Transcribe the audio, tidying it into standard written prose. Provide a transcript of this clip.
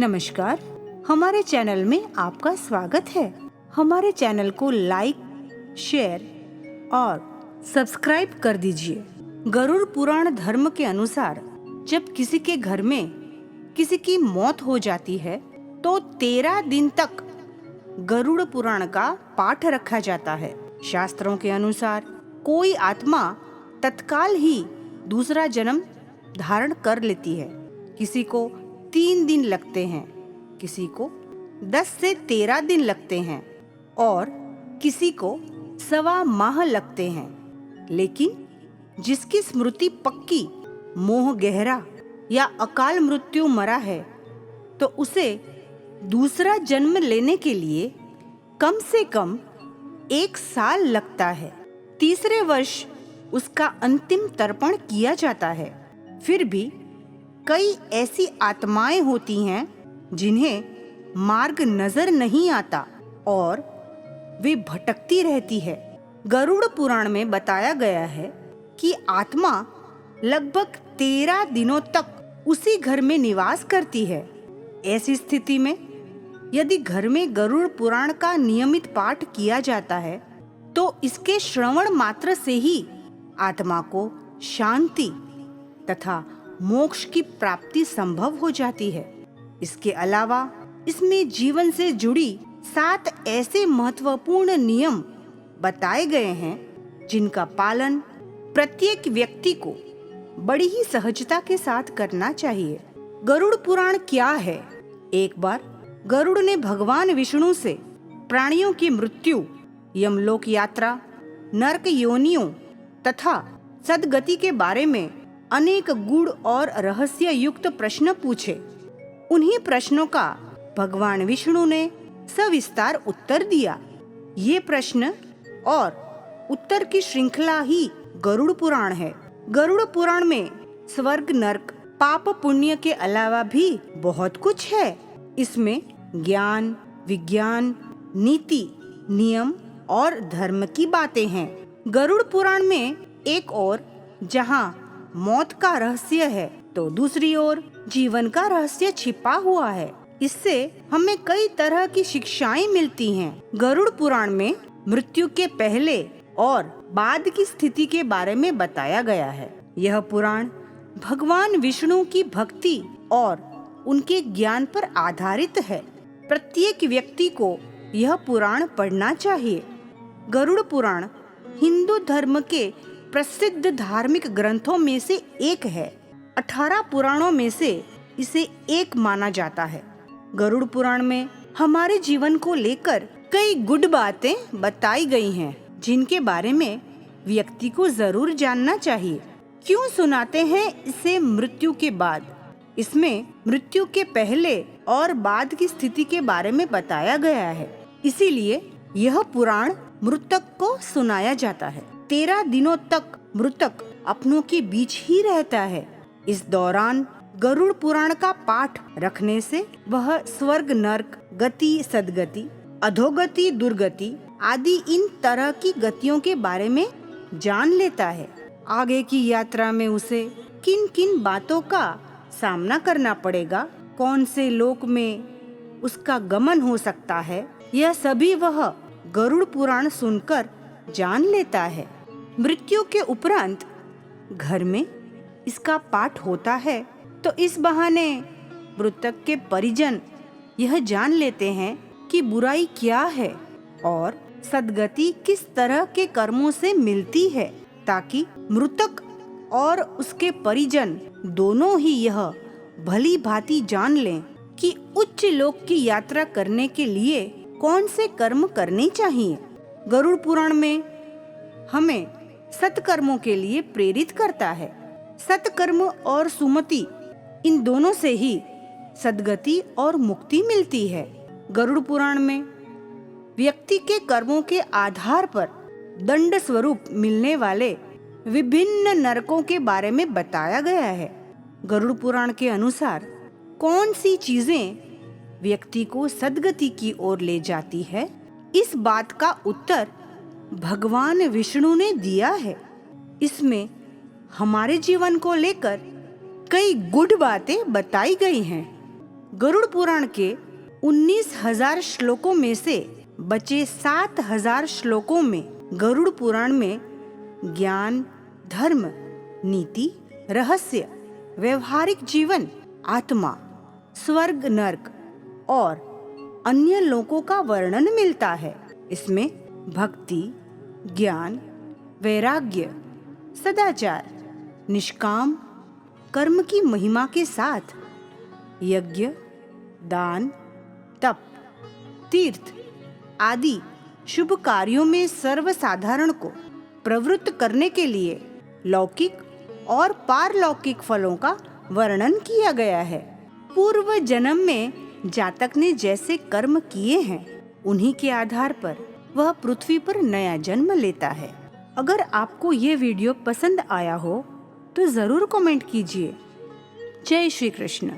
नमस्कार, हमारे चैनल में आपका स्वागत है। हमारे चैनल को लाइक, शेयर और सब्सक्राइब कर दीजिए। गरुड़ पुराण धर्म के अनुसार जब किसी के घर में किसी की मौत हो जाती है तो 13 दिन तक गरुड़ पुराण का पाठ रखा जाता है। शास्त्रों के अनुसार कोई आत्मा तत्काल ही दूसरा जन्म धारण कर लेती है। किसी को 3 दिन लगते हैं, किसी को 10 से 13 दिन लगते हैं और किसी को 1.25 माह लगते हैं। लेकिन जिसकी स्मृति पक्की, मोह गहरा या अकाल मृत्यु मरा है तो उसे दूसरा जन्म लेने के लिए कम से कम 1 साल लगता है। तीसरे वर्ष उसका अंतिम तर्पण किया जाता है। फिर भी कई ऐसी आत्माएं होती हैं जिन्हें मार्ग नजर नहीं आता और वे भटकती रहती है। गरुड़ पुराण में बताया गया है कि आत्मा लगभग 13 दिनों तक उसी घर में निवास करती है। ऐसी स्थिति में यदि घर में गरुड़ पुराण का नियमित पाठ किया जाता है तो इसके श्रवण मात्र से ही आत्मा को शांति तथा मोक्ष की प्राप्ति संभव हो जाती है। इसके अलावा इसमें जीवन से जुड़ी 7 ऐसे महत्वपूर्ण नियम बताए गए हैं जिनका पालन प्रत्येक व्यक्ति को बड़ी ही सहजता के साथ करना चाहिए। गरुड़ पुराण क्या है? एक बार गरुड़ ने भगवान विष्णु से प्राणियों की मृत्यु, यमलोक यात्रा, नरक योनियों तथा सद्गति के बारे में अनेक गूढ़ और रहस्य युक्त प्रश्न पूछे। उन्हीं प्रश्नों का भगवान विष्णु ने सविस्तार उत्तर दिया। ये प्रश्न और उत्तर की श्रृंखला ही गरुड़ पुराण है। गरुड़ पुराण में स्वर्ग, नरक, पाप पुण्य के अलावा भी बहुत कुछ है। इसमें ज्ञान, विज्ञान, नीति, नियम और धर्म की बातें हैं। गरुड़ पुराण में एक ओर जहाँ मौत का रहस्य है तो दूसरी ओर जीवन का रहस्य छिपा हुआ है। इससे हमें कई तरह की शिक्षाएं मिलती हैं। गरुड़ पुराण में मृत्यु के पहले और बाद की स्थिति के बारे में बताया गया है। यह पुराण भगवान विष्णु की भक्ति और उनके ज्ञान पर आधारित है। प्रत्येक व्यक्ति को यह पुराण पढ़ना चाहिए। गरुड़ पुराण हिंदू धर्म के प्रसिद्ध धार्मिक ग्रंथों में से एक है। 18 पुराणों में से इसे एक माना जाता है। गरुड़ पुराण में हमारे जीवन को लेकर कई गुड बातें बताई गई हैं जिनके बारे में व्यक्ति को जरूर जानना चाहिए। क्यों सुनाते हैं इसे मृत्यु के बाद? इसमें मृत्यु के पहले और बाद की स्थिति के बारे में बताया गया है, इसीलिए यह पुराण मृतक को सुनाया जाता है। 13 दिनों तक मृतक अपनों के बीच ही रहता है। इस दौरान गरुड़ पुराण का पाठ रखने से वह स्वर्ग, नरक, गति, सद्गति, अधोगति, दुर्गति आदि इन तरह की गतियों के बारे में जान लेता है। आगे की यात्रा में उसे किन किन बातों का सामना करना पड़ेगा, कौन से लोक में उसका गमन हो सकता है, यह सभी वह गरुड़ पुराण सुनकर जान लेता है। मृत्यु के उपरांत घर में इसका पाठ होता है तो इस बहाने मृतक के परिजन यह जान लेते हैं कि बुराई क्या है और सद्गति किस तरह के कर्मों से मिलती है, ताकि मृतक और उसके परिजन दोनों ही यह भली भांति जान लें कि उच्च लोक की यात्रा करने के लिए कौन से कर्म करने चाहिए। गरुड़ पुराण में हमें सत्कर्मों के लिए प्रेरित करता है। सत्कर्म और सुमति इन दोनों से ही सद्गति और मुक्ति मिलती है। गरुड़ पुराण में व्यक्ति के कर्मों के आधार पर दंड स्वरूप मिलने वाले विभिन्न नरकों के बारे में बताया गया है। गरुड़ पुराण के अनुसार कौन सी चीजें व्यक्ति को सद्गति की ओर ले जाती है, इस बात का उत्तर भगवान विष्णु ने दिया है। इसमें हमारे जीवन को लेकर कई गुड बातें बताई गई हैं। गरुड़ पुराण के 19,000 श्लोकों में से बचे 7,000 श्लोकों में गरुड़ पुराण में ज्ञान, धर्म, नीति, रहस्य, व्यवहारिक जीवन, आत्मा, स्वर्ग, नर्क और अन्य लोकों का वर्णन मिलता है। इसमें भक्ति, ज्ञान, वैराग्य, सदाचार, निष्काम कर्म की महिमा के साथ यज्ञ, दान, तप, तीर्थ आदि शुभ कार्यों में सर्वसाधारण को प्रवृत्त करने के लिए लौकिक और पारलौकिक फलों का वर्णन किया गया है। पूर्व जन्म में जातक ने जैसे कर्म किए हैं उन्हीं के आधार पर वह पृथ्वी पर नया जन्म लेता है। अगर आपको ये वीडियो पसंद आया हो तो जरूर कमेंट कीजिए। जय श्री कृष्ण।